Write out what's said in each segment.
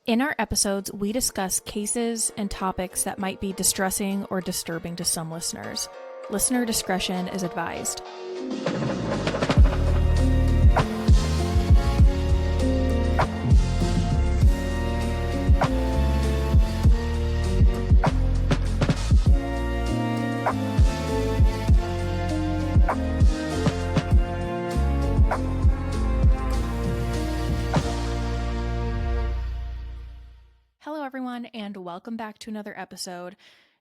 In our episodes, we discuss cases and topics that might be distressing or disturbing to some listeners. Listener discretion is advised. Hello, everyone, and welcome back to another episode.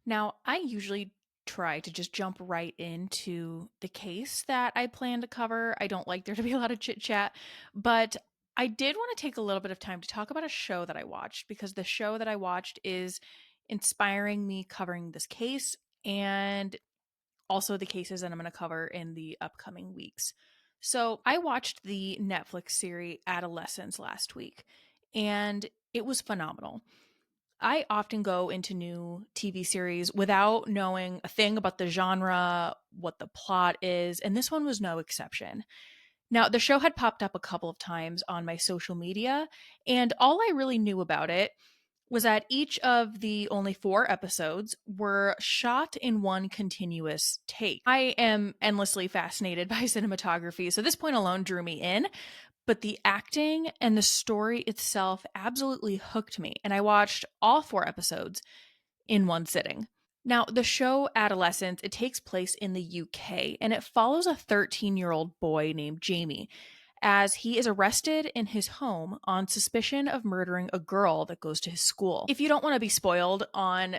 Now, I usually try to just jump right into the case that I plan to cover. I don't like there to be a lot of chit chat, but I did want to take a little bit of time to talk about a show that I watched because the show that I watched is inspiring me covering this case and also the cases that I'm going to cover in the upcoming weeks. So, I watched the Netflix series Adolescence last week, and it was phenomenal. I often go into new TV series without knowing a thing about the genre, what the plot is, and this one was no exception. Now, the show had popped up a couple of times on my social media, and all I really knew about it was that each of the only 4 episodes were shot in one continuous take. I am endlessly fascinated by cinematography, so this point alone drew me in, but the acting and the story itself absolutely hooked me, and I watched all 4 episodes in one sitting. Now, the show Adolescence, it takes place in the UK, and it follows a 13-year-old boy named Jamie as he is arrested in his home on suspicion of murdering a girl that goes to his school. If you don't want to be spoiled on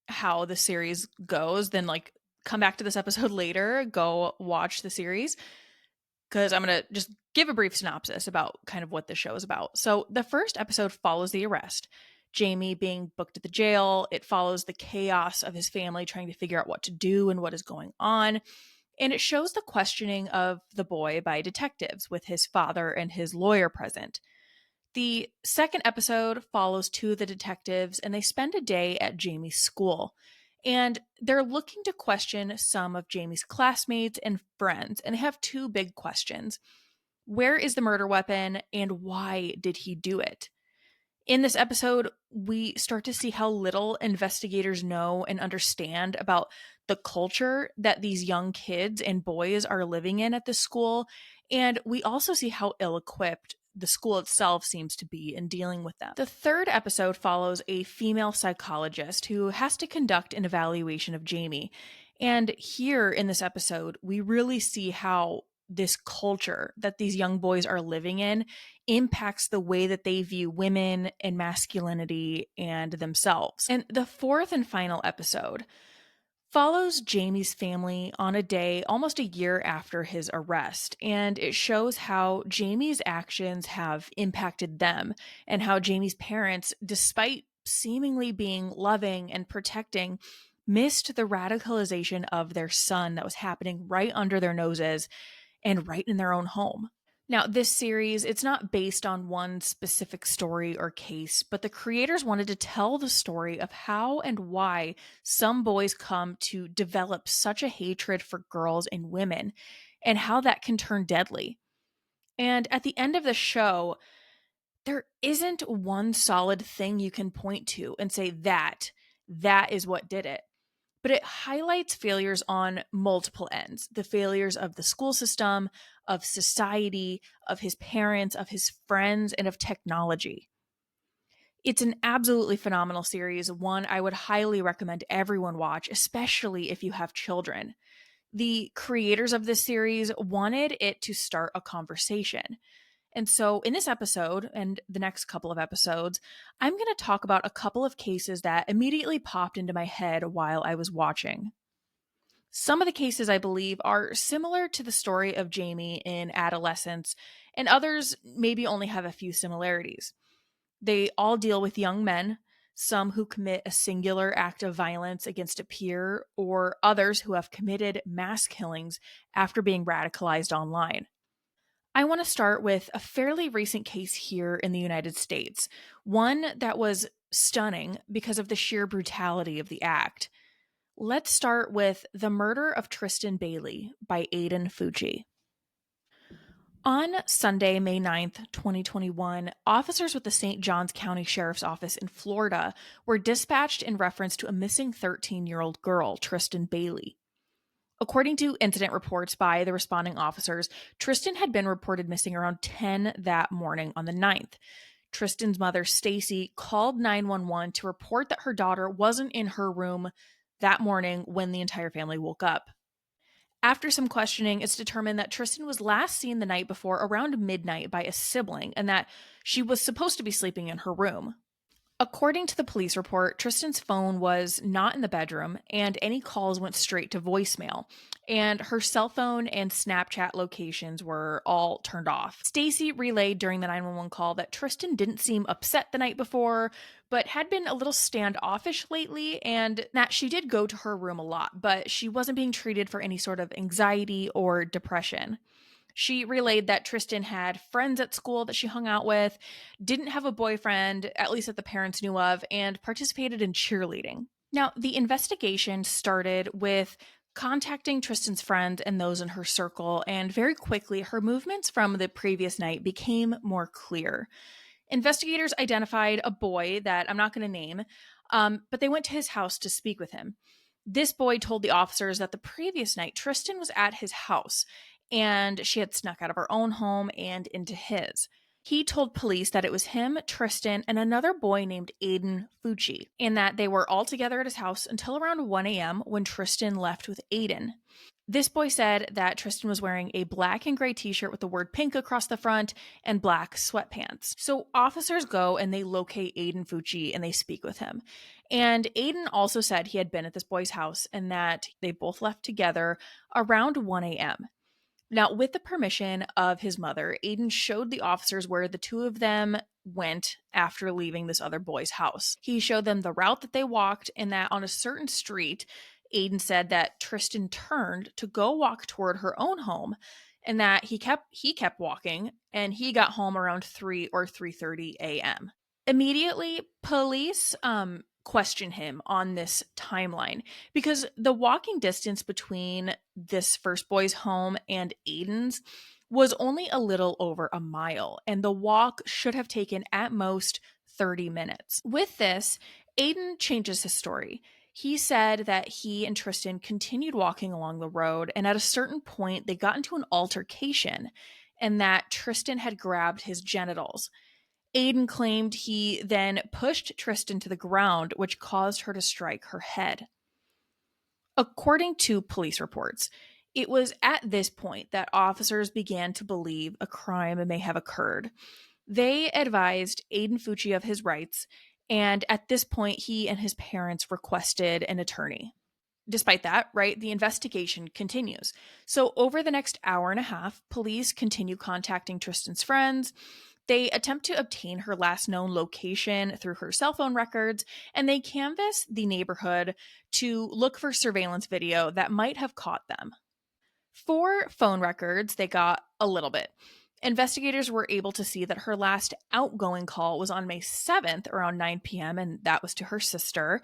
how the series goes, then come back to this episode later, go watch the series, because I'm going to just give a brief synopsis about kind of what the show is about. So the first episode follows the arrest, Jamie being booked at the jail. It follows the chaos of his family trying to figure out what to do and what is going on. And it shows the questioning of the boy by detectives with his father and his lawyer present. The second episode follows 2 of the detectives, and they spend a day at Jamie's school. And they're looking to question some of Jamie's classmates and friends, and they have 2 big questions. Where is the murder weapon, and why did he do it? In this episode, we start to see how little investigators know and understand about the culture that these young kids and boys are living in at this school. And we also see how ill equipped the school itself seems to be in dealing with them. The third episode follows a female psychologist who has to conduct an evaluation of Jamie. And here in this episode, we really see how this culture that these young boys are living in impacts the way that they view women and masculinity and themselves. And the fourth and final episode follows Jamie's family on a day almost a year after his arrest, and it shows how Jamie's actions have impacted them and how Jamie's parents, despite seemingly being loving and protecting, missed the radicalization of their son that was happening right under their noses and right in their own home. Now, this series, it's not based on one specific story or case, but the creators wanted to tell the story of how and why some boys come to develop such a hatred for girls and women, and how that can turn deadly. And at the end of the show, there isn't one solid thing you can point to and say that is what did it. But it highlights failures on multiple ends: the failures of the school system, of society, of his parents, of his friends, and of technology. It's an absolutely phenomenal series, one I would highly recommend everyone watch, especially if you have children. The creators of this series wanted it to start a conversation. And so, in this episode and the next couple of episodes, I'm going to talk about a couple of cases that immediately popped into my head while I was watching. Some of the cases, I believe, are similar to the story of Jamie in Adolescence, and others maybe only have a few similarities. They all deal with young men, some who commit a singular act of violence against a peer, or others who have committed mass killings after being radicalized online. I want to start with a fairly recent case here in the United States, one that was stunning because of the sheer brutality of the act. Let's start with The Murder of Tristyn Bailey by Aiden Fucci. On Sunday, May 9th, 2021, officers with the St. Johns County Sheriff's Office in Florida were dispatched in reference to a missing 13-year-old girl, Tristyn Bailey. According to incident reports by the responding officers, Tristyn had been reported missing around 10 that morning on the 9th. Tristyn's mother, Stacy, called 911 to report that her daughter wasn't in her room that morning when the entire family woke up. After some questioning, it's determined that Tristyn was last seen the night before around midnight by a sibling and that she was supposed to be sleeping in her room. According to the police report, Tristyn's phone was not in the bedroom and any calls went straight to voicemail, and her cell phone and Snapchat locations were all turned off. Stacy relayed during the 911 call that Tristyn didn't seem upset the night before, but had been a little standoffish lately, and that she did go to her room a lot, but she wasn't being treated for any sort of anxiety or depression. She relayed that Tristyn had friends at school that she hung out with, didn't have a boyfriend, at least that the parents knew of, and participated in cheerleading. Now, the investigation started with contacting Tristyn's friends and those in her circle, and very quickly, her movements from the previous night became more clear. Investigators identified a boy that I'm not going to name, but they went to his house to speak with him. This boy told the officers that the previous night Tristyn was at his house and she had snuck out of her own home and into his. He told police that it was him, Tristyn, and another boy named Aiden Fucci, and that they were all together at his house until around 1 a.m. when Tristyn left with Aiden. This boy said that Tristyn was wearing a black and gray t-shirt with the word pink across the front and black sweatpants. So officers go and they locate Aiden Fucci and they speak with him. And Aiden also said he had been at this boy's house and that they both left together around 1 a.m. Now, with the permission of his mother, Aiden showed the officers where the two of them went after leaving this other boy's house. He showed them the route that they walked and that on a certain street, Aiden said that Tristyn turned to go walk toward her own home and that he kept walking and he got home around 3 or 3:30 a.m. Immediately, police question him on this timeline because the walking distance between this first boy's home and Aiden's was only a little over a mile, and the walk should have taken at most 30 minutes. With this, Aiden changes his story. He said that he and Tristyn continued walking along the road, and at a certain point, they got into an altercation, and that Tristyn had grabbed his genitals. Aiden claimed he then pushed Tristyn to the ground, which caused her to strike her head. According to police reports, it was at this point that officers began to believe a crime may have occurred. They advised Aiden Fucci of his rights, and at this point, he and his parents requested an attorney. Despite that, right, the investigation continues. So over the next hour and a half, police continue contacting Tristyn's friends. They attempt to obtain her last known location through her cell phone records, and they canvass the neighborhood to look for surveillance video that might have caught them. For phone records, they got a little bit. Investigators were able to see that her last outgoing call was on May 7th around 9 p.m., and that was to her sister.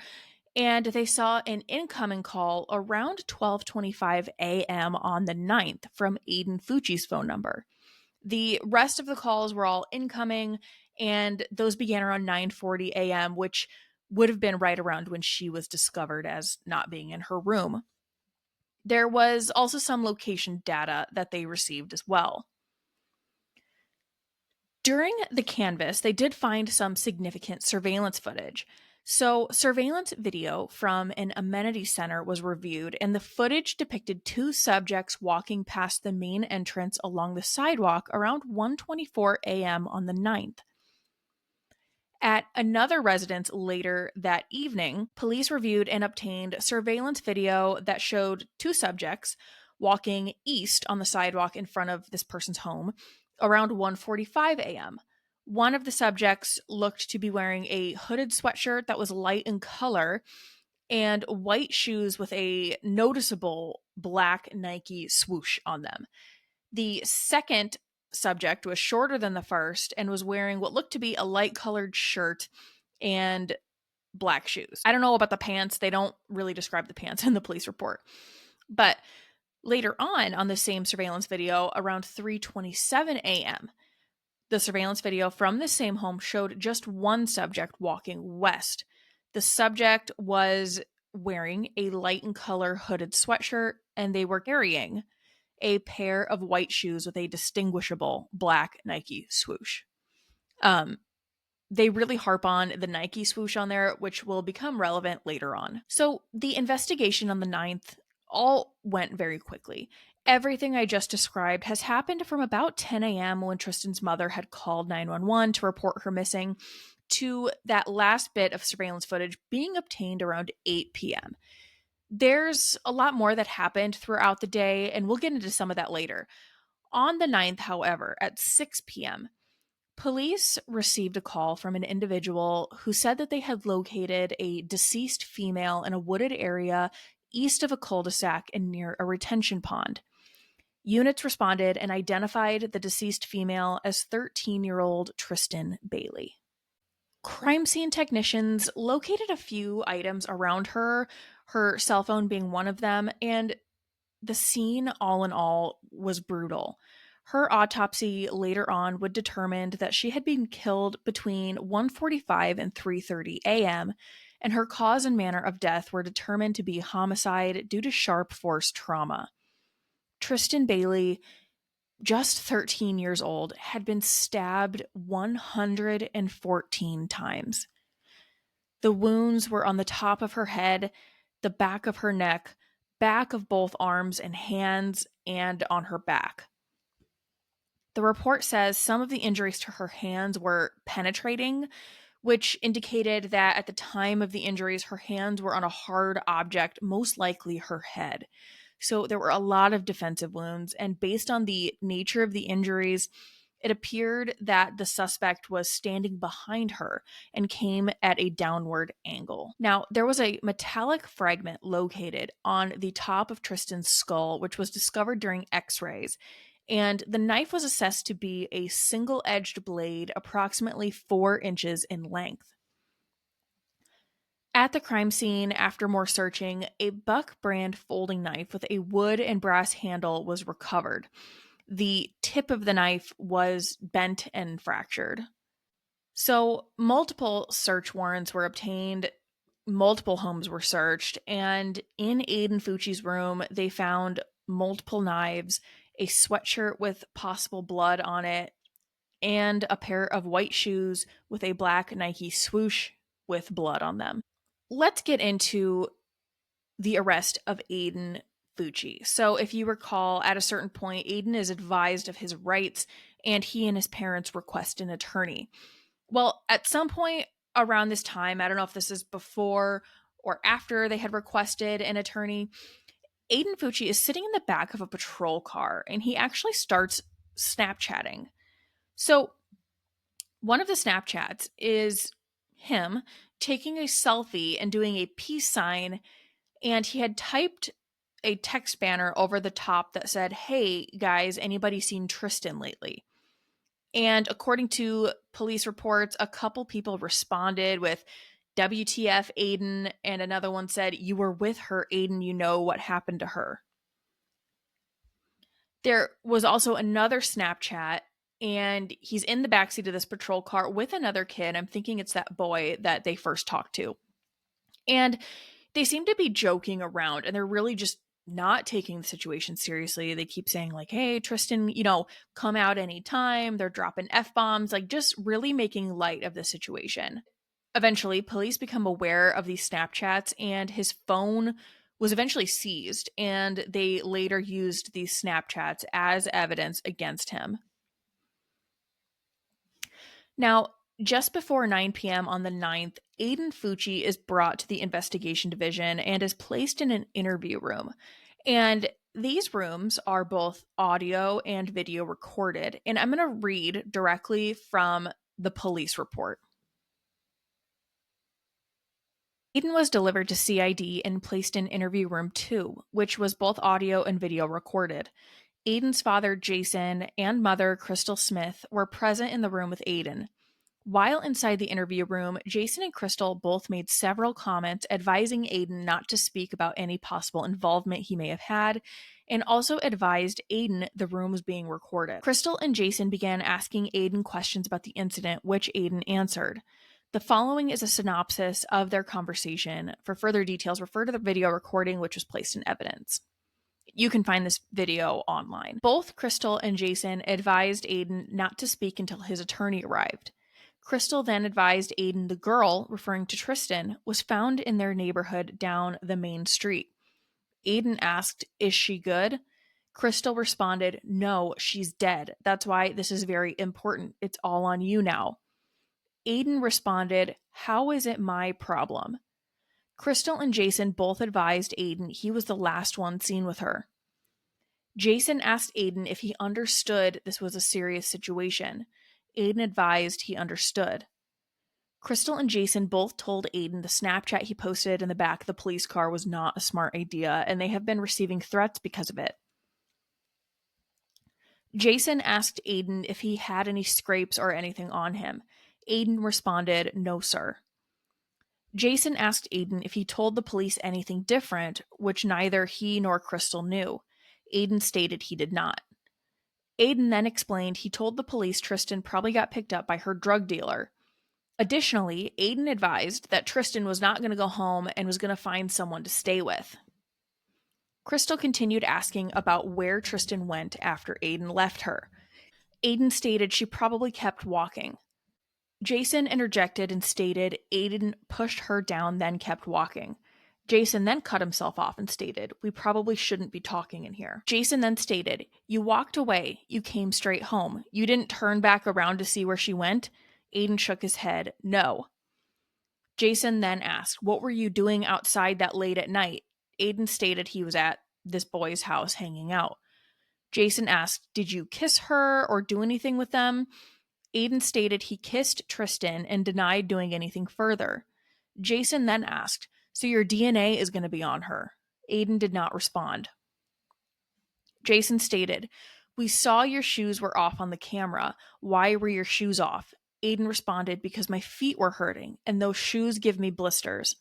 And they saw an incoming call around 12:25 a.m. on the 9th from Aiden Fucci's phone number. The rest of the calls were all incoming, and those began around 9:40 a.m., which would have been right around when she was discovered as not being in her room. There was also some location data that they received as well. During the canvass, they did find some significant surveillance footage. So, surveillance video from an amenity center was reviewed, and the footage depicted two subjects walking past the main entrance along the sidewalk around 1:24 a.m. on the 9th. At another residence later that evening, police reviewed and obtained surveillance video that showed two subjects walking east on the sidewalk in front of this person's home around 1:45 a.m. One of the subjects looked to be wearing a hooded sweatshirt that was light in color and white shoes with a noticeable black Nike swoosh on them. The second subject was shorter than the first and was wearing what looked to be a light colored shirt and black shoes. I don't know about the pants. They don't really describe the pants in the police report. But Later on the same surveillance video, around 3:27 a.m., the surveillance video from the same home showed just one subject walking west. The subject was wearing a light in color hooded sweatshirt, and they were carrying a pair of white shoes with a distinguishable black Nike swoosh. Um, they really harp on the Nike swoosh on there, which will become relevant later on. So the investigation on the 9th all went very quickly. Everything I just described has happened from about 10 a.m. when Tristyn's mother had called 911 to report her missing, to that last bit of surveillance footage being obtained around 8 p.m. There's a lot more that happened throughout the day, and we'll get into some of that later. On the 9th, however, at 6 p.m., police received a call from an individual who said that they had located a deceased female in a wooded area east of a cul-de-sac and near a retention pond. Units responded and identified the deceased female as 13-year-old Tristyn Bailey. Crime scene technicians located a few items around her cell phone being one of them, and the scene, all in all, was brutal. Her autopsy later on would determine that she had been killed between 1:45 and 3:30 a.m., and her cause and manner of death were determined to be homicide due to sharp force trauma. Tristyn Bailey, just 13 years old, had been stabbed 114 times. The wounds were on the top of her head, the back of her neck, back of both arms and hands, and on her back. The report says some of the injuries to her hands were penetrating, which indicated that at the time of the injuries, her hands were on a hard object, most likely her head. So there were a lot of defensive wounds, and based on the nature of the injuries, it appeared that the suspect was standing behind her and came at a downward angle. Now, there was a metallic fragment located on the top of Tristyn's skull, which was discovered during x-rays, and the knife was assessed to be a single-edged blade approximately 4 inches in length. At the crime scene, after more searching, a Buck brand folding knife with a wood and brass handle was recovered. The tip of the knife was bent and fractured. So, multiple search warrants were obtained, multiple homes were searched, and in Aiden Fucci's room, they found multiple knives, a sweatshirt with possible blood on it, and a pair of white shoes with a black Nike swoosh with blood on them. Let's get into the arrest of Aiden Fucci. So, if you recall, at a certain point, Aiden is advised of his rights and he and his parents request an attorney. Well, at some point around this time, I don't know if this is before or after they had requested an attorney, Aiden Fucci is sitting in the back of a patrol car and he actually starts Snapchatting. So, one of the Snapchats is him taking a selfie and doing a peace sign, and he had typed a text banner over the top that said, "Hey guys, anybody seen Tristyn lately?" And according to police reports, a couple people responded with WTF Aiden, and another one said, "You were with her, Aiden, you know what happened to her." There was also another Snapchat, and he's in the backseat of this patrol car with another kid. I'm thinking it's that boy that they first talked to. And they seem to be joking around, and they're really just not taking the situation seriously. They keep saying, like, "Hey, Tristyn, come out anytime." They're dropping F-bombs, like just really making light of the situation. Eventually, police become aware of these Snapchats, and his phone was eventually seized, and they later used these Snapchats as evidence against him. Now, just before 9 p.m. on the 9th, Aiden Fucci is brought to the investigation division and is placed in an interview room. And these rooms are both audio and video recorded. And I'm going to read directly from the police report. Aiden was delivered to CID and placed in interview room 2, which was both audio and video recorded. Aiden's father, Jason, and mother, Crystal Smith, were present in the room with Aiden. While inside the interview room, Jason and Crystal both made several comments advising Aiden not to speak about any possible involvement he may have had, and also advised Aiden the room was being recorded. Crystal and Jason began asking Aiden questions about the incident, which Aiden answered. The following is a synopsis of their conversation. For further details, refer to the video recording, which was placed in evidence. You can find this video online. Both Crystal and Jason advised Aiden not to speak until his attorney arrived. Crystal then advised Aiden the girl, referring to Tristyn, was found in their neighborhood down the main street. Aiden asked, "Is she good?" Crystal responded, "No, she's dead. That's why this is very important. It's all on you now." Aiden responded, "How is it my problem?" Crystal and Jason both advised Aiden he was the last one seen with her. Jason asked Aiden if he understood this was a serious situation. Aiden advised he understood. Crystal and Jason both told Aiden the Snapchat he posted in the back of the police car was not a smart idea, and they have been receiving threats because of it. Jason asked Aiden if he had any scrapes or anything on him. Aiden responded, "No, sir." Jason asked Aiden if he told the police anything different, which neither he nor Crystal knew. Aiden stated he did not. Aiden then explained he told the police Tristyn probably got picked up by her drug dealer. Additionally, Aiden advised that Tristyn was not going to go home and was going to find someone to stay with. Crystal continued asking about where Tristyn went after Aiden left her. Aiden stated she probably kept walking. Jason interjected and stated Aiden pushed her down, then kept walking. Jason then cut himself off and stated, "We probably shouldn't be talking in here." Jason then stated, "You walked away. You came straight home. You didn't turn back around to see where she went?" Aiden shook his head, "No." Jason then asked, "What were you doing outside that late at night?" Aiden stated he was at this boy's house hanging out. Jason asked, "Did you kiss her or do anything with them?" Aiden stated he kissed Tristyn and denied doing anything further. Jason then asked, "So your DNA is going to be on her?" Aiden did not respond. Jason stated, "We saw your shoes were off on the camera. Why were your shoes off?" Aiden responded, "Because my feet were hurting, and those shoes give me blisters."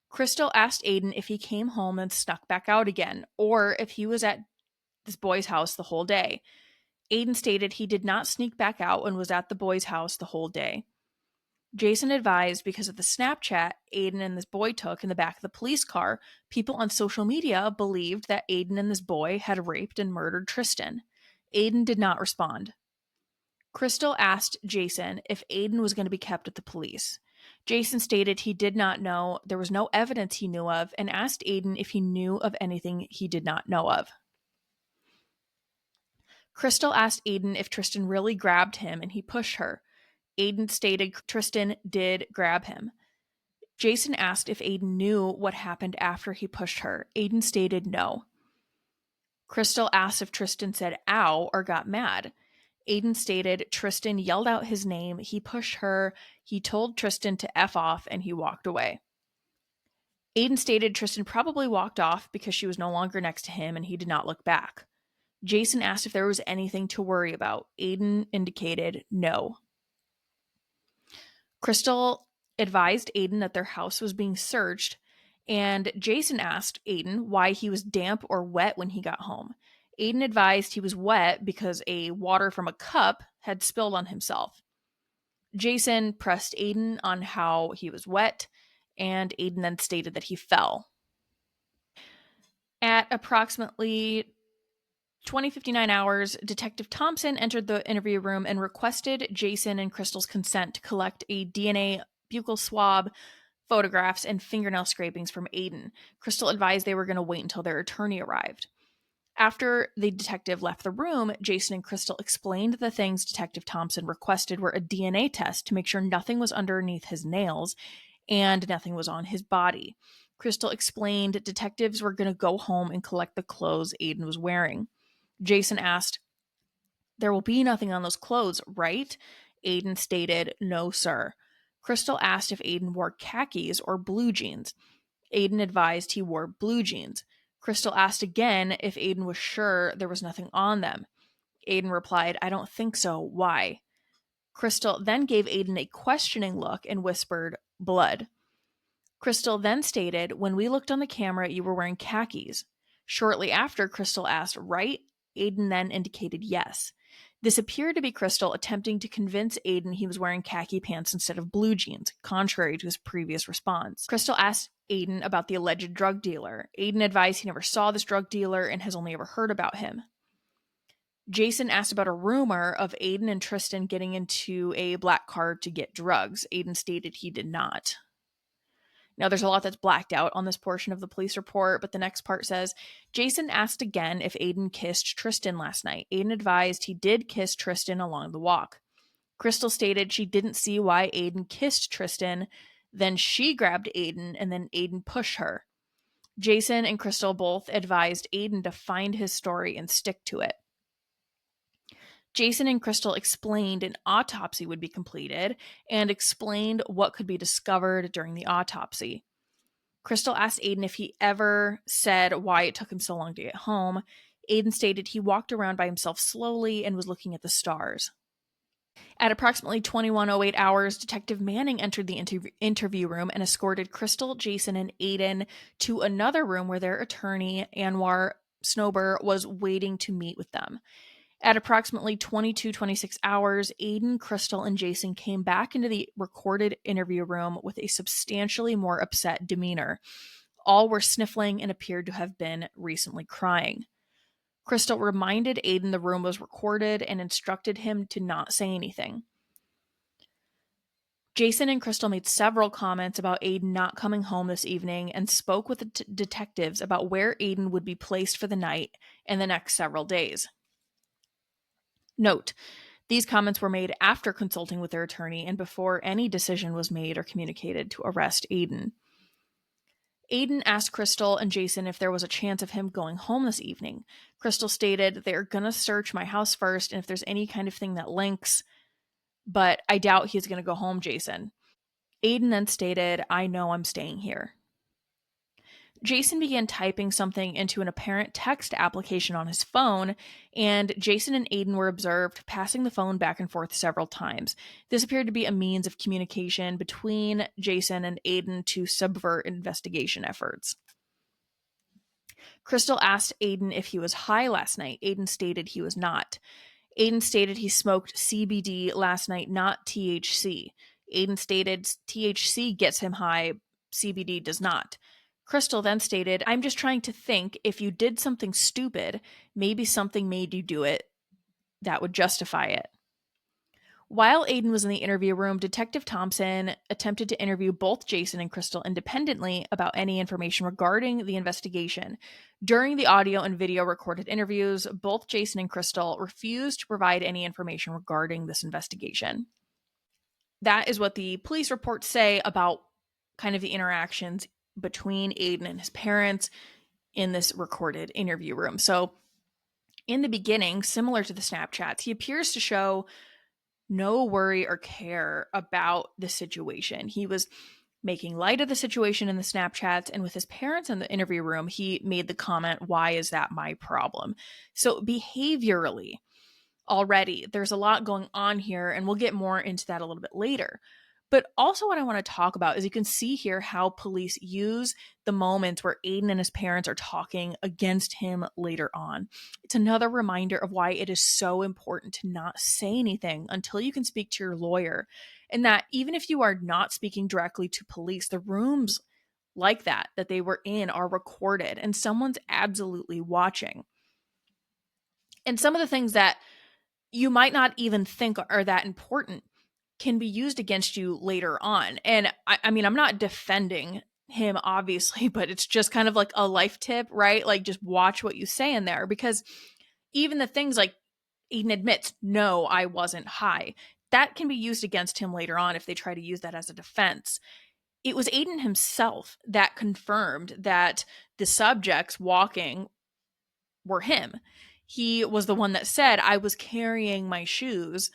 Crystal asked Aiden if he came home and snuck back out again, or if he was at this boy's house the whole day. Aiden stated he did not sneak back out and was at the boy's house the whole day. Jason advised because of the Snapchat Aiden and this boy took in the back of the police car, people on social media believed that Aiden and this boy had raped and murdered Tristyn. Aiden did not respond. Crystal asked Jason if Aiden was going to be kept at the police. Jason stated he did not know, there was no evidence he knew of, and asked Aiden if he knew of anything he did not know of. Crystal asked Aiden if Tristyn really grabbed him and he pushed her. Aiden stated Tristyn did grab him. Jason asked if Aiden knew what happened after he pushed her. Aiden stated no. Crystal asked if Tristyn said ow or got mad. Aiden stated Tristyn yelled out his name, he pushed her, he told Tristyn to F off, and he walked away. Aiden stated Tristyn probably walked off because she was no longer next to him and he did not look back. Jason asked if there was anything to worry about. Aiden indicated no. Crystal advised Aiden that their house was being searched, and Jason asked Aiden why he was damp or wet when he got home. Aiden advised he was wet because a water from a cup had spilled on himself. Jason pressed Aiden on how he was wet, and Aiden then stated that he fell. At approximately 20:59 hours, Detective Thompson entered the interview room and requested Jason and Crystal's consent to collect a DNA buccal swab, photographs, and fingernail scrapings from Aiden. Crystal advised they were going to wait until their attorney arrived. After the detective left the room, Jason and Crystal explained the things Detective Thompson requested were a DNA test to make sure nothing was underneath his nails and nothing was on his body. Crystal explained detectives were going to go home and collect the clothes Aiden was wearing. Jason asked, "There will be nothing on those clothes, right?" Aiden stated, "No, sir." Crystal asked if Aiden wore khakis or blue jeans. Aiden advised he wore blue jeans. Crystal asked again if Aiden was sure there was nothing on them. Aiden replied, "I don't think so. Why?" Crystal then gave Aiden a questioning look and whispered, "Blood." Crystal then stated, "When we looked on the camera, you were wearing khakis." Shortly after, Crystal asked, "Right?" Aiden then indicated yes. This appeared to be Crystal attempting to convince Aiden he was wearing khaki pants instead of blue jeans, contrary to his previous response. Crystal asked Aiden about the alleged drug dealer. Aiden advised he never saw this drug dealer and has only ever heard about him. Jason asked about a rumor of Aiden and Tristyn getting into a black car to get drugs. Aiden stated he did not. Now, there's a lot that's blacked out on this portion of the police report, but the next part says, Jason asked again if Aiden kissed Tristyn last night. Aiden advised he did kiss Tristyn along the walk. Crystal stated she didn't see why Aiden kissed Tristyn. Then she grabbed Aiden, and then Aiden pushed her. Jason and Crystal both advised Aiden to find his story and stick to it. Jason and Crystal explained an autopsy would be completed and explained what could be discovered during the autopsy. Crystal asked Aiden if he ever said why it took him so long to get home. Aiden stated he walked around by himself slowly and was looking at the stars. At approximately 21:08 hours, Detective Manning entered the interview room and escorted Crystal, Jason, and Aiden to another room where their attorney, Anwar Snober, was waiting to meet with them. At approximately 22:26 hours, Aiden, Crystal, and Jason came back into the recorded interview room with a substantially more upset demeanor. All were sniffling and appeared to have been recently crying. Crystal reminded Aiden the room was recorded and instructed him to not say anything. Jason and Crystal made several comments about Aiden not coming home this evening and spoke with the detectives about where Aiden would be placed for the night and the next several days. Note, these comments were made after consulting with their attorney and before any decision was made or communicated to arrest Aiden. Aiden asked Crystal and Jason if there was a chance of him going home this evening. Crystal stated, "They're going to search my house first, and if there's any kind of thing that links, but I doubt he's going to go home, Jason." Aiden then stated, "I know I'm staying here." Jason began typing something into an apparent text application on his phone, and Jason and Aiden were observed passing the phone back and forth several times. This appeared to be a means of communication between Jason and Aiden to subvert investigation efforts. Crystal asked Aiden if he was high last night. Aiden stated he was not. Aiden stated he smoked CBD last night, not THC. Aiden stated THC gets him high, CBD does not. Crystal then stated, "I'm just trying to think if you did something stupid, maybe something made you do it, that would justify it." While Aiden was in the interview room, Detective Thompson attempted to interview both Jason and Crystal independently about any information regarding the investigation. During the audio and video recorded interviews, both Jason and Crystal refused to provide any information regarding this investigation. That is what the police reports say about kind of the interactions between Aiden and his parents in this recorded interview room. So in the beginning, similar to the Snapchats, he appears to show no worry or care about the situation. He was making light of the situation in the Snapchats, and with his parents in the interview room, he made the comment, "Why is that my problem?" So behaviorally, already, there's a lot going on here, and we'll get more into that a little bit later. But also what I want to talk about is you can see here how police use the moments where Aiden and his parents are talking against him later on. It's another reminder of why it is so important to not say anything until you can speak to your lawyer. And that even if you are not speaking directly to police, the rooms like that they were in are recorded and someone's absolutely watching. And some of the things that you might not even think are that important can be used against you later on. And I mean, I'm not defending him, obviously, but it's just kind of like a life tip, right? Like, just watch what you say in there, because even the things like Eden admits, "No, I wasn't high," that can be used against him later on if they try to use that as a defense. It was Aiden himself that confirmed that the subjects walking were him. He was the one that said, "I was carrying my shoes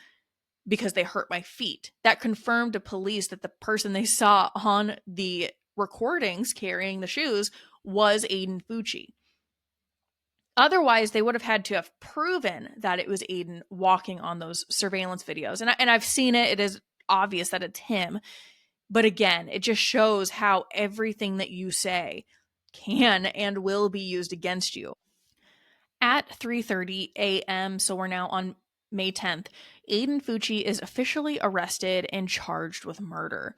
because they hurt my feet." That confirmed to police that the person they saw on the recordings carrying the shoes was Aiden Fucci. Otherwise, they would have had to have proven that it was Aiden walking on those surveillance videos. And I've seen it. It is obvious that it's him. But again, it just shows how everything that you say can and will be used against you. At 3:30 a.m., so we're now on May 10th, Aiden Fucci is officially arrested and charged with murder.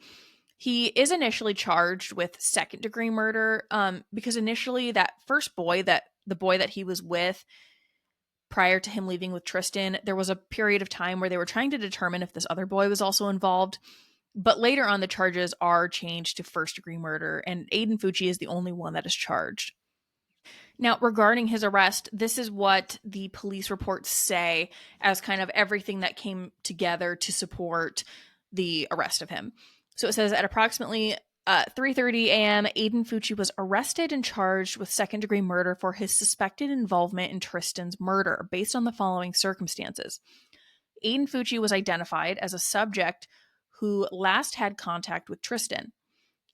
He is initially charged with second-degree murder because initially that first boy, that the boy that he was with prior to him leaving with Tristyn, there was a period of time where they were trying to determine if this other boy was also involved. But later on, the charges are changed to first-degree murder, and Aiden Fucci is the only one that is charged. Now, regarding his arrest, this is what the police reports say as kind of everything that came together to support the arrest of him. So it says at approximately 3:30 a.m., Aiden Fucci was arrested and charged with second-degree murder for his suspected involvement in Tristyn's murder based on the following circumstances. Aiden Fucci was identified as a subject who last had contact with Tristyn.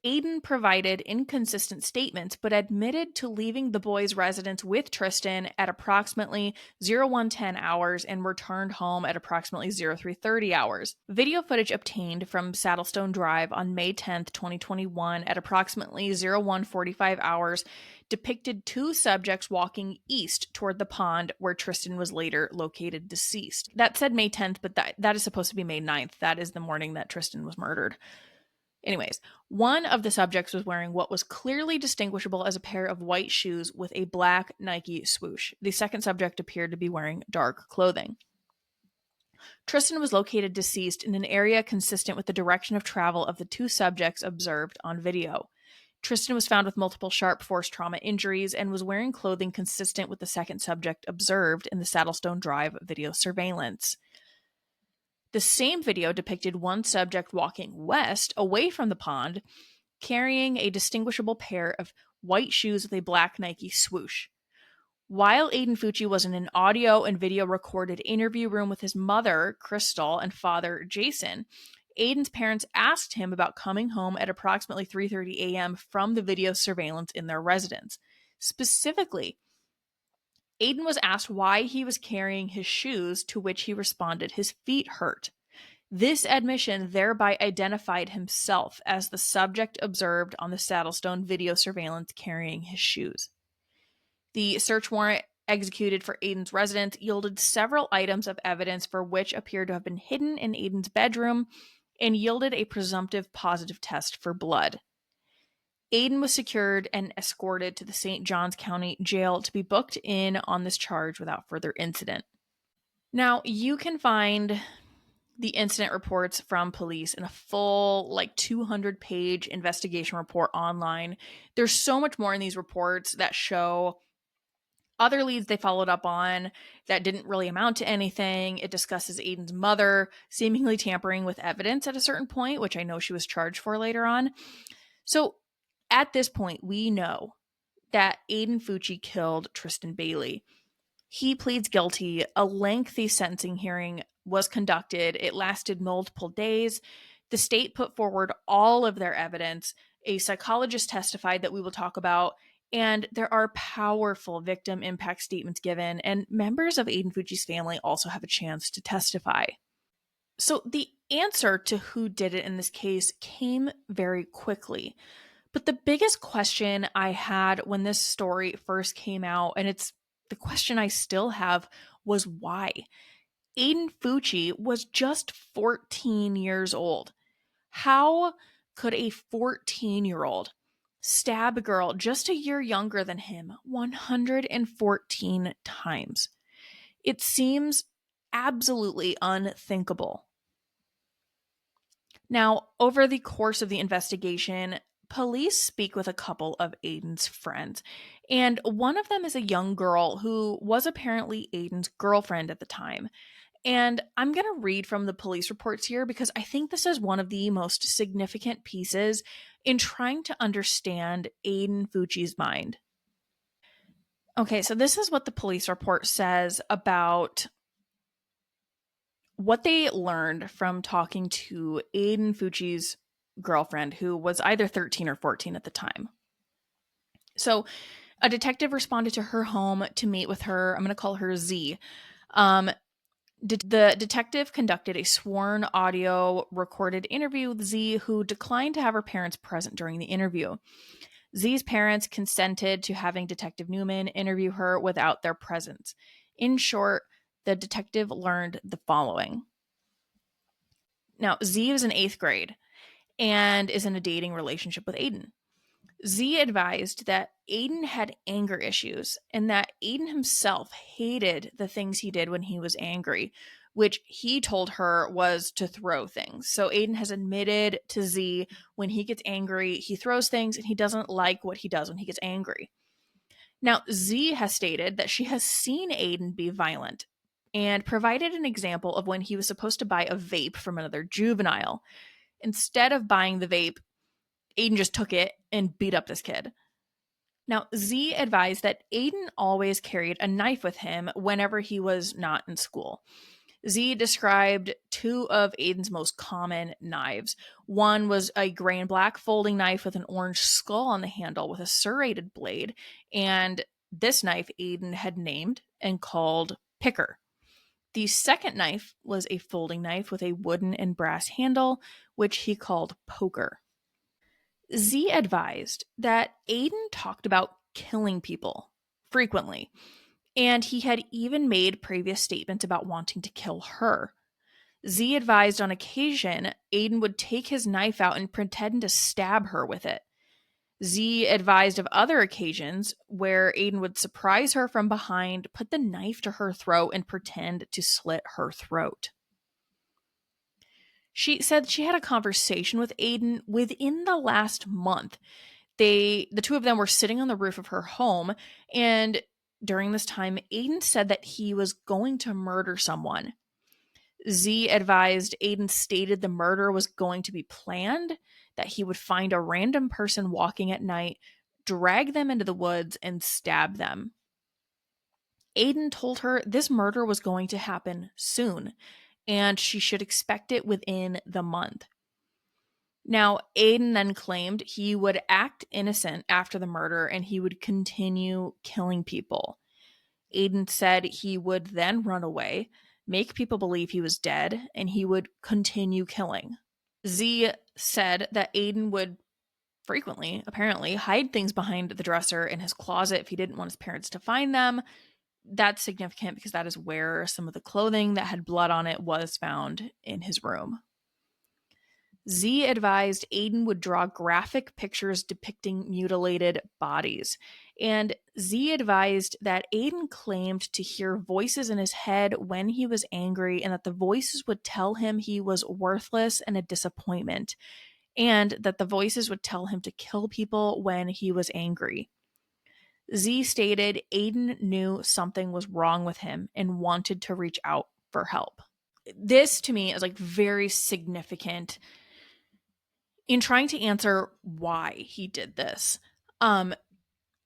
Aiden provided inconsistent statements but admitted to leaving the boy's residence with Tristyn at approximately 0110 hours and returned home at approximately 0330 hours. Video footage obtained from Saddlestone Drive on May 10th, 2021 at approximately 0145 hours depicted two subjects walking east toward the pond where Tristyn was later located deceased. That said May 10th, but that is supposed to be May 9th. That is the morning that Tristyn was murdered. Anyways, one of the subjects was wearing what was clearly distinguishable as a pair of white shoes with a black Nike swoosh. The second subject appeared to be wearing dark clothing. Tristyn was located deceased in an area consistent with the direction of travel of the two subjects observed on video. Tristyn was found with multiple sharp force trauma injuries and was wearing clothing consistent with the second subject observed in the Saddlestone Drive video surveillance. The same video depicted one subject walking west away from the pond, carrying a distinguishable pair of white shoes with a black Nike swoosh. While Aiden Fucci was in an audio and video recorded interview room with his mother, Crystal, and father, Jason, Aiden's parents asked him about coming home at approximately 3:30 a.m. from the video surveillance in their residence. Specifically, Aiden was asked why he was carrying his shoes, to which he responded his feet hurt. This admission thereby identified himself as the subject observed on the Saddlestone video surveillance carrying his shoes. The search warrant executed for Aiden's residence yielded several items of evidence for which appeared to have been hidden in Aiden's bedroom and yielded a presumptive positive test for blood. Aiden was secured and escorted to the St. Johns County Jail to be booked in on this charge without further incident. Now, you can find the incident reports from police in a full, 200-page investigation report online. There's so much more in these reports that show other leads they followed up on that didn't really amount to anything. It discusses Aiden's mother seemingly tampering with evidence at a certain point, which I know she was charged for later on. So at this point, we know that Aiden Fucci killed Tristyn Bailey. He pleads guilty. A lengthy sentencing hearing was conducted. It lasted multiple days. The state put forward all of their evidence. A psychologist testified that we will talk about, and there are powerful victim impact statements given, and members of Aiden Fucci's family also have a chance to testify. So the answer to who did it in this case came very quickly. But the biggest question I had when this story first came out, and it's the question I still have, was why? Aiden Fucci was just 14 years old. How could a 14-year-old stab a girl just a year younger than him 114 times? It seems absolutely unthinkable. Now, over the course of the investigation, police speak with a couple of Aiden's friends, and one of them is a young girl who was apparently Aiden's girlfriend at the time. And I'm going to read from the police reports here because I think this is one of the most significant pieces in trying to understand Aiden Fucci's mind. Okay, so this is what the police report says about what they learned from talking to Aiden Fucci's girlfriend, who was either 13 or 14 at the time. So A detective responded to her home to meet with her. I'm going to call her Z. The detective conducted a sworn audio recorded interview with Z, who declined to have her parents present during the interview. Z's parents consented to having Detective Newman interview her without their presence. In short, the detective learned the following. Now, Z is in 8th grade and is in a dating relationship with Aiden. Z advised that Aiden had anger issues and that Aiden himself hated the things he did when he was angry, which he told her was to throw things. So Aiden has admitted to Z when he gets angry, he throws things and he doesn't like what he does when he gets angry. Now, Z has stated that she has seen Aiden be violent and provided an example of when he was supposed to buy a vape from another juvenile. Instead of buying the vape, Aiden just took it and beat up this kid. Now, Z advised that Aiden always carried a knife with him whenever he was not in school. Z described 2 of Aiden's most common knives. One was a gray and black folding knife with an orange skull on the handle with a serrated blade, and this knife Aiden had named and called Picker. The second knife was a folding knife with a wooden and brass handle, which he called Poker. Z advised that Aiden talked about killing people frequently, and he had even made previous statements about wanting to kill her. Z advised on occasion Aiden would take his knife out and pretend to stab her with it. Z advised of other occasions where Aiden would surprise her from behind, put the knife to her throat, and pretend to slit her throat. She said she had a conversation with Aiden within the last month. The 2 of them were sitting on the roof of her home, and during this time, Aiden said that he was going to murder someone. Z advised Aiden stated the murder was going to be planned, that he would find a random person walking at night, drag them into the woods, and stab them. Aiden told her this murder was going to happen soon, and she should expect it within the month. Now, Aiden then claimed he would act innocent after the murder and he would continue killing people. Aiden said he would then run away, make people believe he was dead, and he would continue killing. Z said that Aiden would frequently, apparently, hide things behind the dresser in his closet if he didn't want his parents to find them. That's significant because that is where some of the clothing that had blood on it was found in his room. Z advised Aiden would draw graphic pictures depicting mutilated bodies. And Z advised that Aiden claimed to hear voices in his head when he was angry and that the voices would tell him he was worthless and a disappointment, and that the voices would tell him to kill people when he was angry. Z stated Aiden knew something was wrong with him and wanted to reach out for help. This to me is like very significant in trying to answer why he did this. And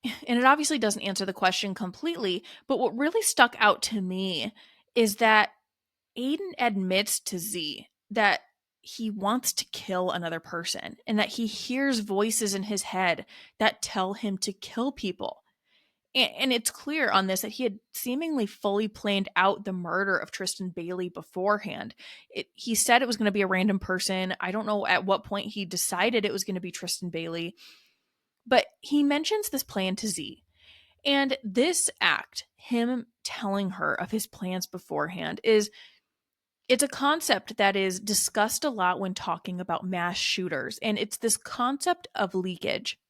it obviously doesn't answer the question completely, but what really stuck out to me is that Aiden admits to Z that he wants to kill another person and that he hears voices in his head that tell him to kill people. And it's clear on this that he had seemingly fully planned out the murder of Tristyn Bailey beforehand. He said it was going to be a random person. I don't know at what point he decided it was going to be Tristyn Bailey, but he mentions this plan to Z. And this act, him telling her of his plans beforehand, it's a concept that is discussed a lot when talking about mass shooters. And it's this concept of leakage.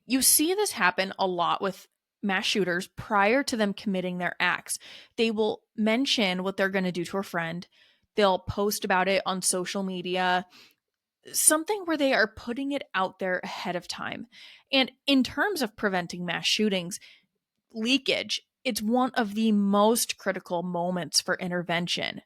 You see this happen a lot with mass shooters prior to them committing their acts. They will mention what they're going to do to a friend. They'll post about it on social media, something where they are putting it out there ahead of time. And in terms of preventing mass shootings, leakage, it's one of the most critical moments for intervention.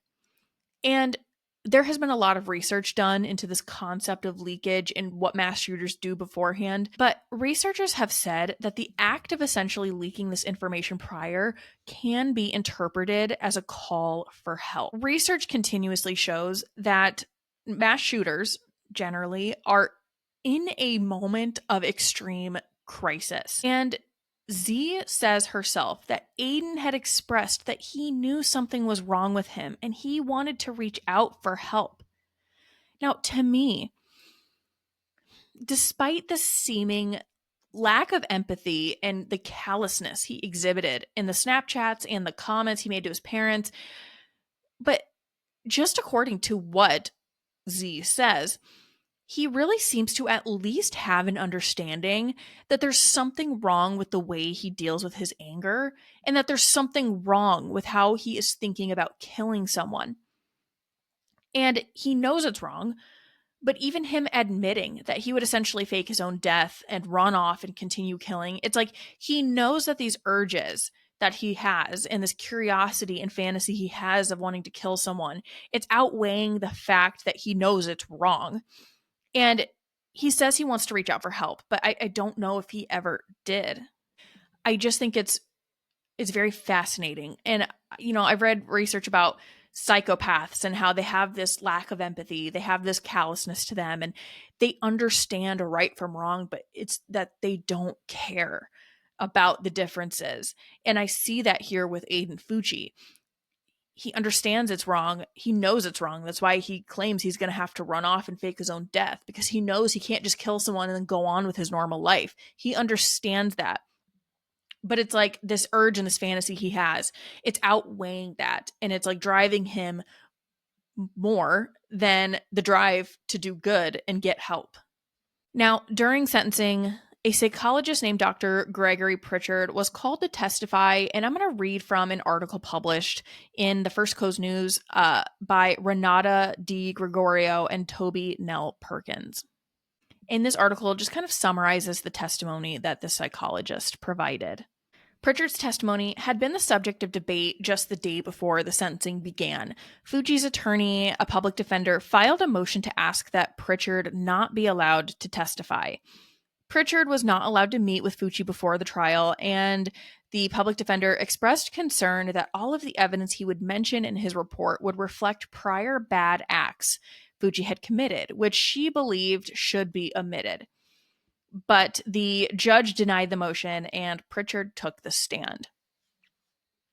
And there has been a lot of research done into this concept of leakage and what mass shooters do beforehand. But researchers have said that the act of essentially leaking this information prior can be interpreted as a call for help. Research continuously shows that mass shooters generally are in a moment of extreme crisis. And Z says herself that Aiden had expressed that he knew something was wrong with him and he wanted to reach out for help. Now, to me, despite the seeming lack of empathy and the callousness he exhibited in the Snapchats and the comments he made to his parents, but just according to what Z says, he really seems to at least have an understanding that there's something wrong with the way he deals with his anger and that there's something wrong with how he is thinking about killing someone. And he knows it's wrong, but even him admitting that he would essentially fake his own death and run off and continue killing, it's like he knows that these urges that he has and this curiosity and fantasy he has of wanting to kill someone, it's outweighing the fact that he knows it's wrong. And he says he wants to reach out for help, but I don't know if he ever did. I just think it's very fascinating. And, I've read research about psychopaths and how they have this lack of empathy. They have this callousness to them and they understand right from wrong, but it's that they don't care about the differences. And I see that here with Aiden Fucci. He understands it's wrong. He knows it's wrong. That's why he claims he's going to have to run off and fake his own death, because he knows he can't just kill someone and then go on with his normal life. He understands that. But it's like this urge and this fantasy he has, it's outweighing that. And it's like driving him more than the drive to do good and get help. Now, during sentencing, a psychologist named Dr. Gregory Pritchard was called to testify, and I'm going to read from an article published in the First Coast News by Renata D. Gregorio and Toby Nell Perkins. And this article just kind of summarizes the testimony that the psychologist provided. Pritchard's testimony had been the subject of debate just the day before the sentencing began. Fucci's attorney, a public defender, filed a motion to ask that Pritchard not be allowed to testify. Pritchard was not allowed to meet with Fucci before the trial, and the public defender expressed concern that all of the evidence he would mention in his report would reflect prior bad acts Fucci had committed, which she believed should be omitted. But the judge denied the motion and Pritchard took the stand.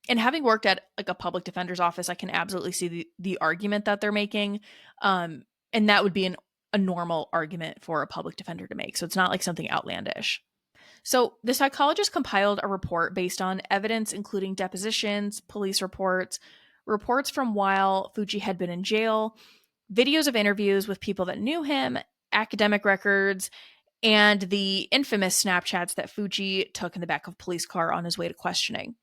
And having worked at like a public defender's office, I can absolutely see the argument that they're making. And that would be a normal argument for a public defender to make. So it's not like something outlandish. So the psychologist compiled a report based on evidence, including depositions, police reports, reports from while Fucci had been in jail, videos of interviews with people that knew him, academic records, and the infamous Snapchats that Fucci took in the back of a police car on his way to questioning.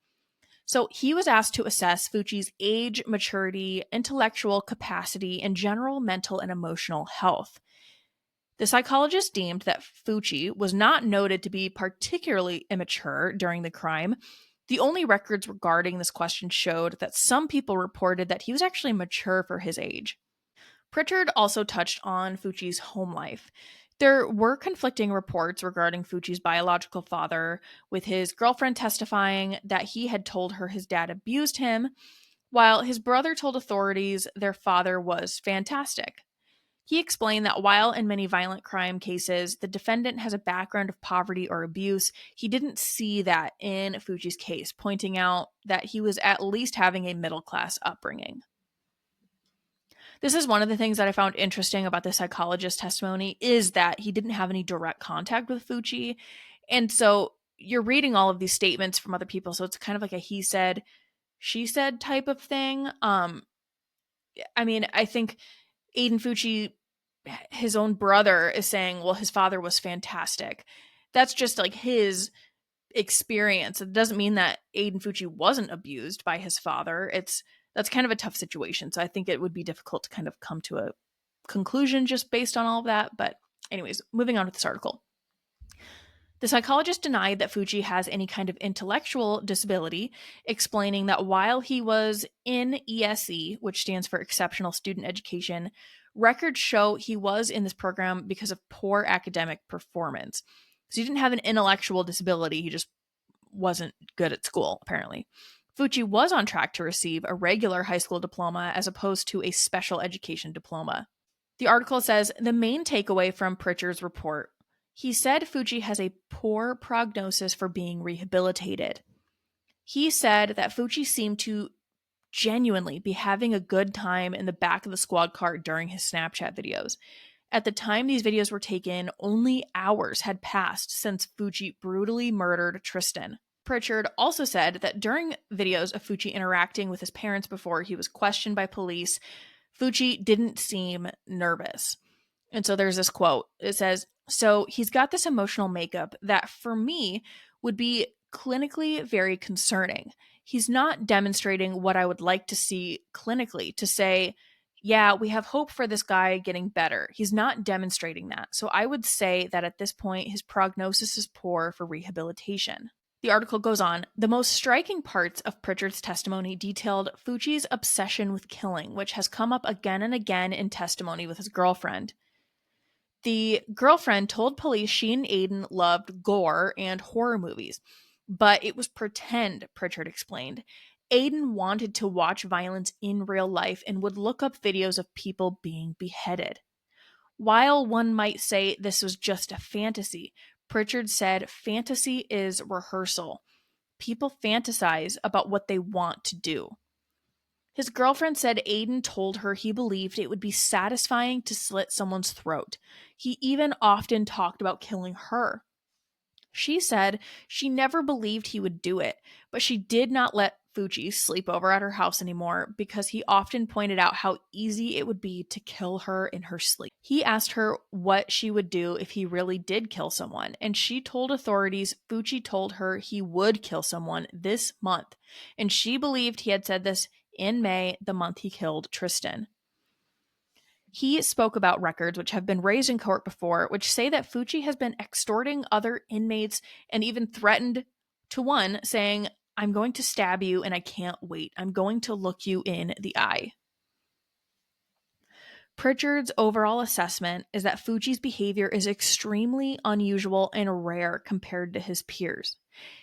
So he was asked to assess Fucci's age, maturity, intellectual capacity, and general mental and emotional health. The psychologist deemed that Fucci was not noted to be particularly immature during the crime. The only records regarding this question showed that some people reported that he was actually mature for his age. Pritchard also touched on Fucci's home life. There were conflicting reports regarding Fucci's biological father, with his girlfriend testifying that he had told her his dad abused him, while his brother told authorities their father was fantastic. He explained that while in many violent crime cases, the defendant has a background of poverty or abuse, he didn't see that in Fucci's case, pointing out that he was at least having a middle-class upbringing. This is one of the things that I found interesting about the psychologist's testimony, is that he didn't have any direct contact with Fucci. And so you're reading all of these statements from other people. So it's kind of like a he said, she said type of thing. I think Aiden Fucci, his own brother, is saying, well, his father was fantastic. That's just like his experience. It doesn't mean that Aiden Fucci wasn't abused by his father. That's kind of a tough situation. So I think it would be difficult to kind of come to a conclusion just based on all of that. But anyways, moving on with this article. The psychologist denied that Fucci has any kind of intellectual disability, explaining that while he was in ESE, which stands for Exceptional Student Education, records show he was in this program because of poor academic performance. So he didn't have an intellectual disability. He just wasn't good at school, apparently. Fucci was on track to receive a regular high school diploma as opposed to a special education diploma. The article says the main takeaway from Pritchard's report He said Fucci has a poor prognosis for being rehabilitated. He said that Fucci seemed to genuinely be having a good time in the back of the squad car during his Snapchat videos. At the time these videos were taken, only hours had passed since Fucci brutally murdered Tristyn. Pritchard also said that during videos of Fucci interacting with his parents before he was questioned by police, Fucci didn't seem nervous. And so there's this quote. It says, "So he's got this emotional makeup that for me would be clinically very concerning. He's not demonstrating what I would like to see clinically to say, yeah, we have hope for this guy getting better. He's not demonstrating that. So I would say that at this point, his prognosis is poor for rehabilitation." The article goes on. The most striking parts of Pritchard's testimony detailed Fucci's obsession with killing, which has come up again and again in testimony with his girlfriend. The girlfriend told police she and Aiden loved gore and horror movies, but it was pretend, Pritchard explained. Aiden wanted to watch violence in real life and would look up videos of people being beheaded. While one might say this was just a fantasy, Pritchard said fantasy is rehearsal. People fantasize about what they want to do. His girlfriend said Aiden told her he believed it would be satisfying to slit someone's throat. He even often talked about killing her. She said she never believed he would do it, but she did not let Fucci sleep over at her house anymore because he often pointed out how easy it would be to kill her in her sleep. He asked her what she would do if he really did kill someone, and she told authorities Fucci told her he would kill someone this month, and she believed he had said this in May, the month he killed Tristyn. He spoke about records which have been raised in court before, which say that Fucci has been extorting other inmates and even threatened to one, saying, "I'm going to stab you and I can't wait. I'm going to look you in the eye." Pritchard's overall assessment is that Fucci's behavior is extremely unusual and rare compared to his peers.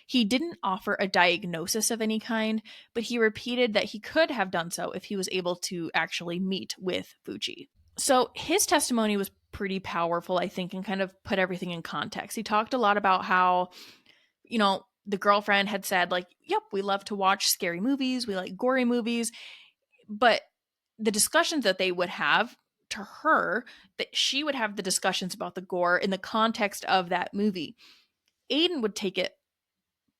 He didn't offer a diagnosis of any kind, but he repeated that he could have done so if he was able to actually meet with Fucci. So his testimony was pretty powerful, I think, and kind of put everything in context. He talked a lot about how, the girlfriend had said, like, yep, we love to watch scary movies, we like gory movies, but the discussions that they would have to her, that she would have the discussions about the gore in the context of that movie. Aiden would take it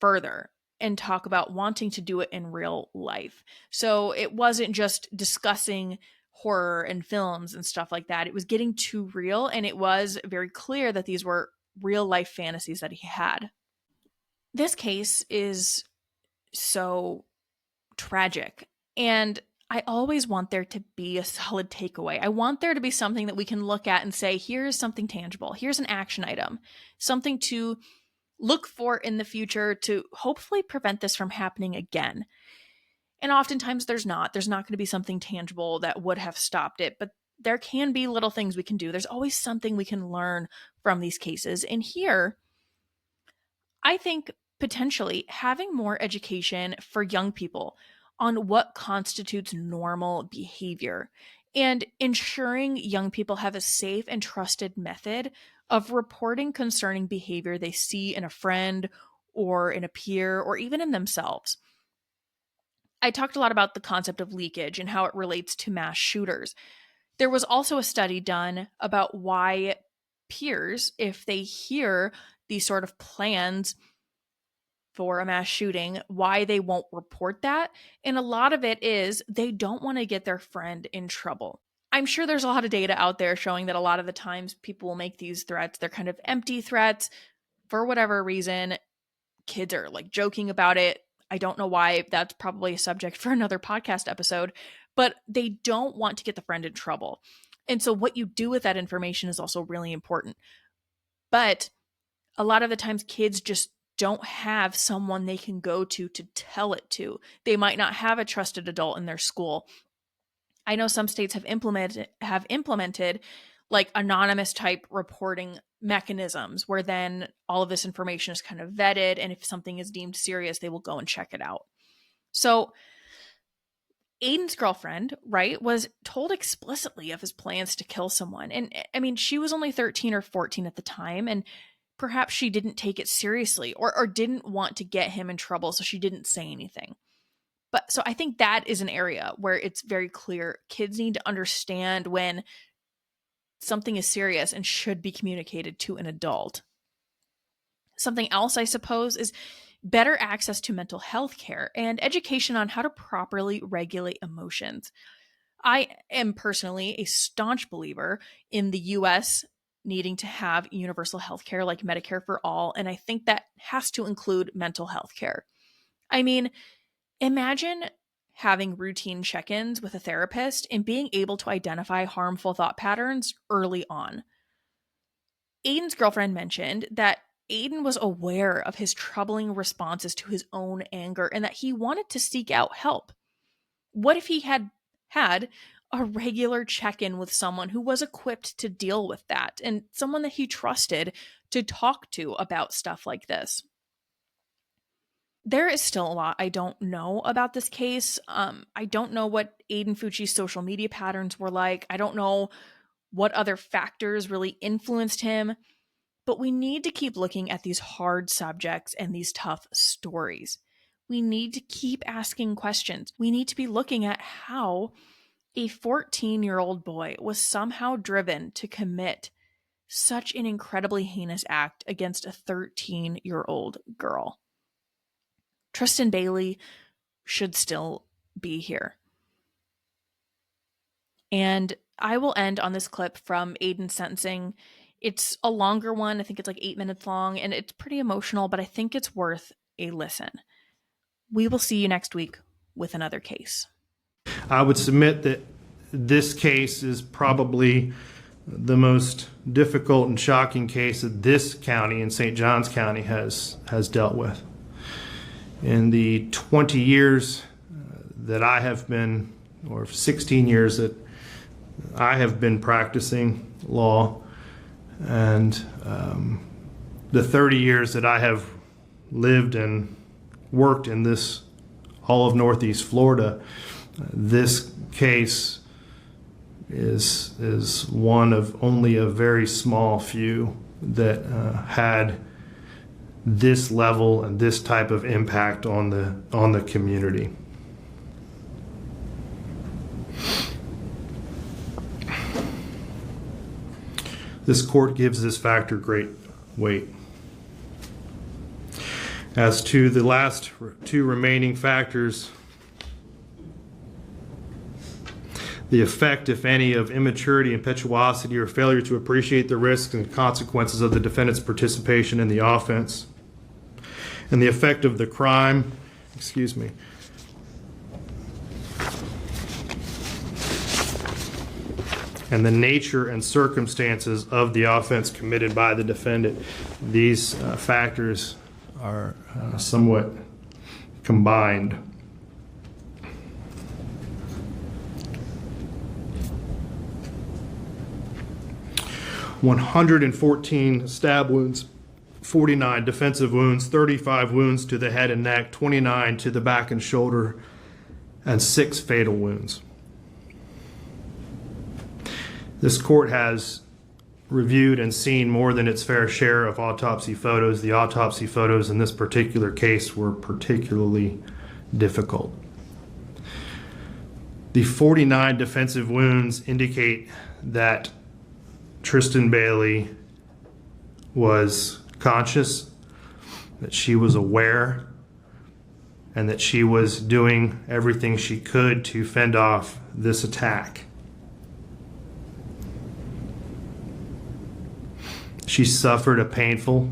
further and talk about wanting to do it in real life. So it wasn't just discussing horror and films and stuff like that. It was getting too real, and it was very clear that these were real life fantasies that he had. This case is so tragic, and I always want there to be a solid takeaway. I want there to be something that we can look at and say, here's something tangible. Here's an action item, something to look for in the future to hopefully prevent this from happening again. And oftentimes there's not. There's not going to be something tangible that would have stopped it, but there can be little things we can do. There's always something we can learn from these cases. And here, I think potentially having more education for young people on what constitutes normal behavior and ensuring young people have a safe and trusted method of reporting concerning behavior they see in a friend or in a peer or even in themselves. I talked a lot about the concept of leakage and how it relates to mass shooters. There was also a study done about why peers, if they hear these sort of plans for a mass shooting, why they won't report that. And a lot of it is they don't want to get their friend in trouble. I'm sure there's a lot of data out there showing that a lot of the times people will make these threats. They're kind of empty threats for whatever reason. Kids are like joking about it. I don't know why. That's probably a subject for another podcast episode, but they don't want to get the friend in trouble. And so what you do with that information is also really important. But a lot of the times kids just don't have someone they can go to tell it to. They might not have a trusted adult in their school. I know some states have implemented like anonymous type reporting mechanisms where then all of this information is kind of vetted, and if something is deemed serious, they will go and check it out. So Aiden's girlfriend, right, was told explicitly of his plans to kill someone. And I mean, she was only 13 or 14 at the time, and perhaps she didn't take it seriously or didn't want to get him in trouble, so she didn't say anything. But so I think that is an area where it's very clear kids need to understand when something is serious and should be communicated to an adult. Something else, I suppose, is better access to mental health care and education on how to properly regulate emotions. I am personally a staunch believer in the US needing to have universal health care like Medicare for all, and I think that has to include mental health care. I mean, imagine having routine check ins with a therapist and being able to identify harmful thought patterns early on. Aiden's girlfriend mentioned that Aiden was aware of his troubling responses to his own anger and that he wanted to seek out help. What if he had had a regular check in with someone who was equipped to deal with that and someone that he trusted to talk to about stuff like this? There is still a lot I don't know about this case. I don't know what Aiden Fucci's social media patterns were like. I don't know what other factors really influenced him. But we need to keep looking at these hard subjects and these tough stories. We need to keep asking questions. We need to be looking at how a 14-year-old boy was somehow driven to commit such an incredibly heinous act against a 13-year-old girl. Tristyn Bailey should still be here. And I will end on this clip from Aiden's sentencing. It's a longer one. I think it's like 8 minutes long, and it's pretty emotional, but I think it's worth a listen. We will see you next week with another case. I would submit that this case is probably the most difficult and shocking case that this county in St. Johns County has dealt with. In the 20 years that I have been, or 16 years that I have been practicing law, and the 30 years that I have lived and worked in this all of Northeast Florida, this case is one of only a very small few that had this level and this type of impact on the community. This court gives this factor great weight. As to the last two remaining factors, the effect, if any, of immaturity, impetuosity, or failure to appreciate the risks and consequences of the defendant's participation in the offense, and the effect of the crime, and the nature and circumstances of the offense committed by the defendant. These factors are somewhat combined. "114 stab wounds, 49 defensive wounds, 35 wounds to the head and neck, 29 to the back and shoulder, and 6 fatal wounds." This court has reviewed and seen more than its fair share of autopsy photos. The autopsy photos in this particular case were particularly difficult. The 49 defensive wounds indicate that Tristyn Bailey was conscious, that she was aware, and that she was doing everything she could to fend off this attack. She suffered a painful,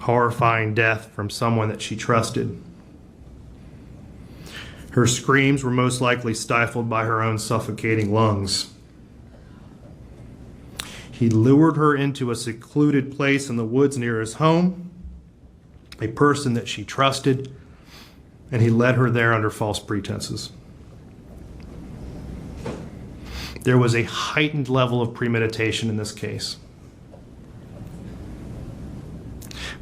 horrifying death from someone that she trusted. Her screams were most likely stifled by her own suffocating lungs. He lured her into a secluded place in the woods near his home, a person that she trusted, and he led her there under false pretenses. There was a heightened level of premeditation in this case.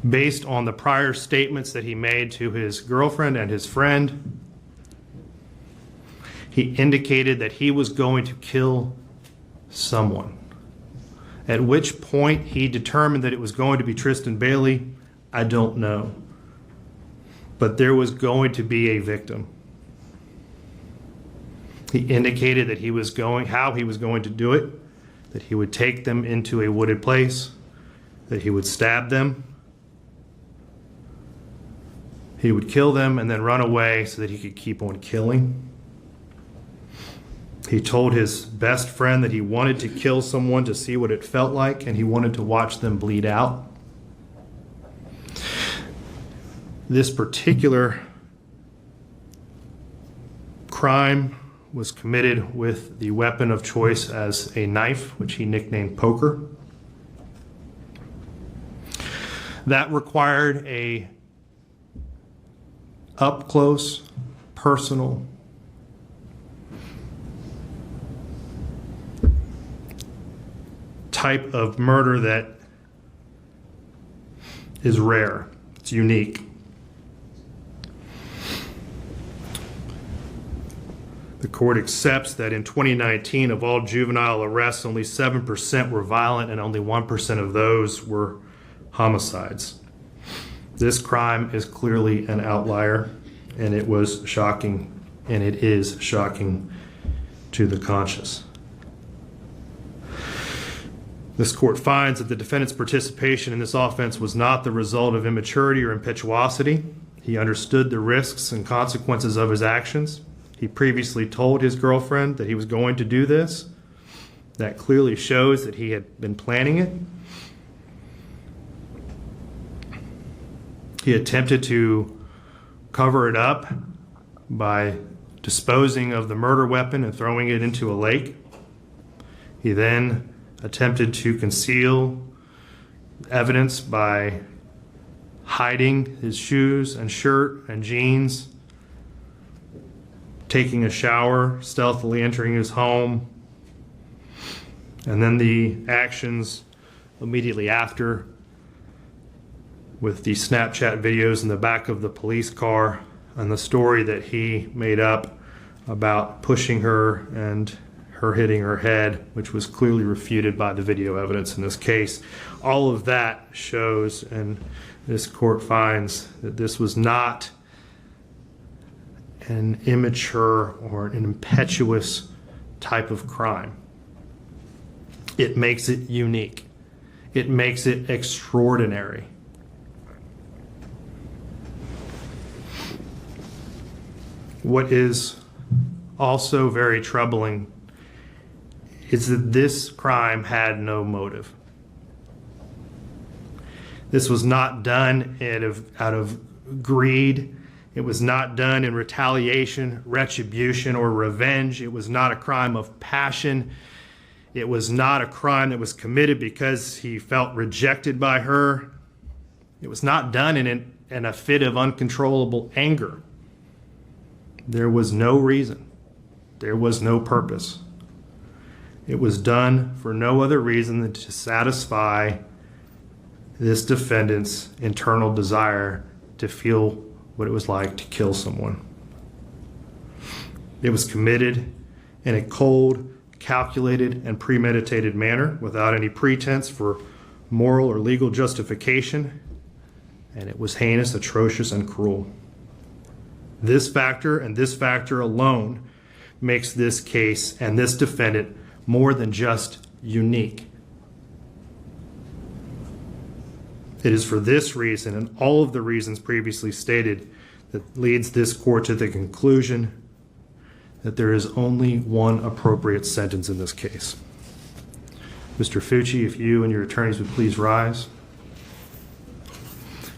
Based on the prior statements that he made to his girlfriend and his friend, He indicated that he was going to kill someone. At which point he determined that it was going to be Tristyn Bailey, I don't know. But there was going to be a victim. He indicated that how he was going to do it, that he would take them into a wooded place, that he would stab them, he would kill them and then run away so that he could keep on killing. He told his best friend that he wanted to kill someone to see what it felt like, and he wanted to watch them bleed out. This particular crime was committed with the weapon of choice as a knife, which he nicknamed poker. That required a up-close, personal, type of murder that is rare. It's unique. The court accepts that in 2019, of all juvenile arrests, only 7% were violent and only 1% of those were homicides. This crime is clearly an outlier, and it was shocking, and it is shocking to the conscious. This court finds that the defendant's participation in this offense was not the result of immaturity or impetuosity. He understood the risks and consequences of his actions. He previously told his girlfriend that he was going to do this. That clearly shows that he had been planning it. He attempted to cover it up by disposing of the murder weapon and throwing it into a lake. He then attempted to conceal evidence by hiding his shoes and shirt and jeans, taking a shower, stealthily entering his home, and then the actions immediately after with the Snapchat videos in the back of the police car and the story that he made up about pushing her and her hitting her head, which was clearly refuted by the video evidence in this case. All of that shows, and this court finds, that this was not an immature or an impetuous type of crime. It makes it unique. It makes it extraordinary. What is also very troubling is that this crime had no motive. This was not done out of greed. It was not done in retaliation, retribution, or revenge. It was not a crime of passion. It was not a crime that was committed because he felt rejected by her. It was not done in a fit of uncontrollable anger. There was no reason. There was no purpose. It was done for no other reason than to satisfy this defendant's internal desire to feel what it was like to kill someone. It was committed in a cold, calculated, and premeditated manner without any pretense for moral or legal justification, and it was heinous, atrocious, and cruel. This factor and this factor alone makes this case and this defendant more than just unique. It is for this reason and all of the reasons previously stated that leads this court to the conclusion that there is only one appropriate sentence in this case. Mr. Fucci, if you and your attorneys would please rise.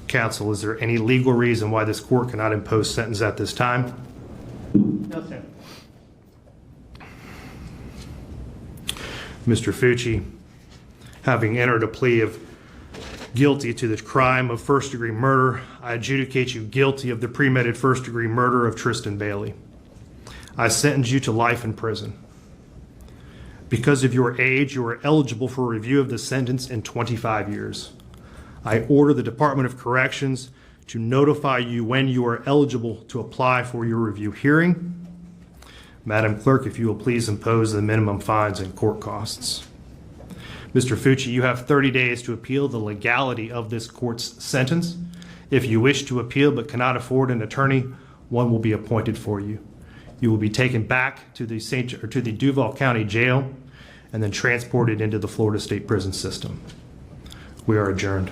Counsel, is there any legal reason why this court cannot impose sentence at this time? No, sir. Mr. Fucci, having entered a plea of guilty to the crime of first-degree murder, I adjudicate you guilty of the premeditated first-degree murder of Tristyn Bailey. I sentence you to life in prison. Because of your age, you are eligible for review of the sentence in 25 years. I order the Department of Corrections to notify you when you are eligible to apply for your review hearing. Madam Clerk, if you will please impose the minimum fines and court costs. Mr. Fucci, you have 30 days to appeal the legality of this court's sentence. If you wish to appeal but cannot afford an attorney, one will be appointed for you. You will be taken back to the Duval County Jail and then transported into the Florida State Prison System. We are adjourned.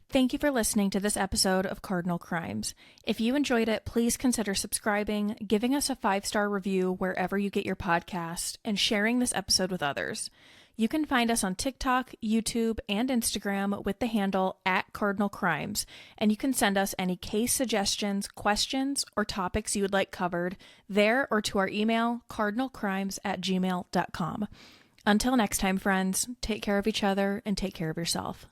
Thank you for listening to this episode of Cardinal Crimes. If you enjoyed it, please consider subscribing, giving us a 5-star review wherever you get your podcast, and sharing this episode with others. You can find us on TikTok, YouTube, and Instagram with the handle @CardinalCrimes, and you can send us any case suggestions, questions, or topics you would like covered there or to our email, cardinalcrimes@gmail.com. Until next time, friends, take care of each other and take care of yourself.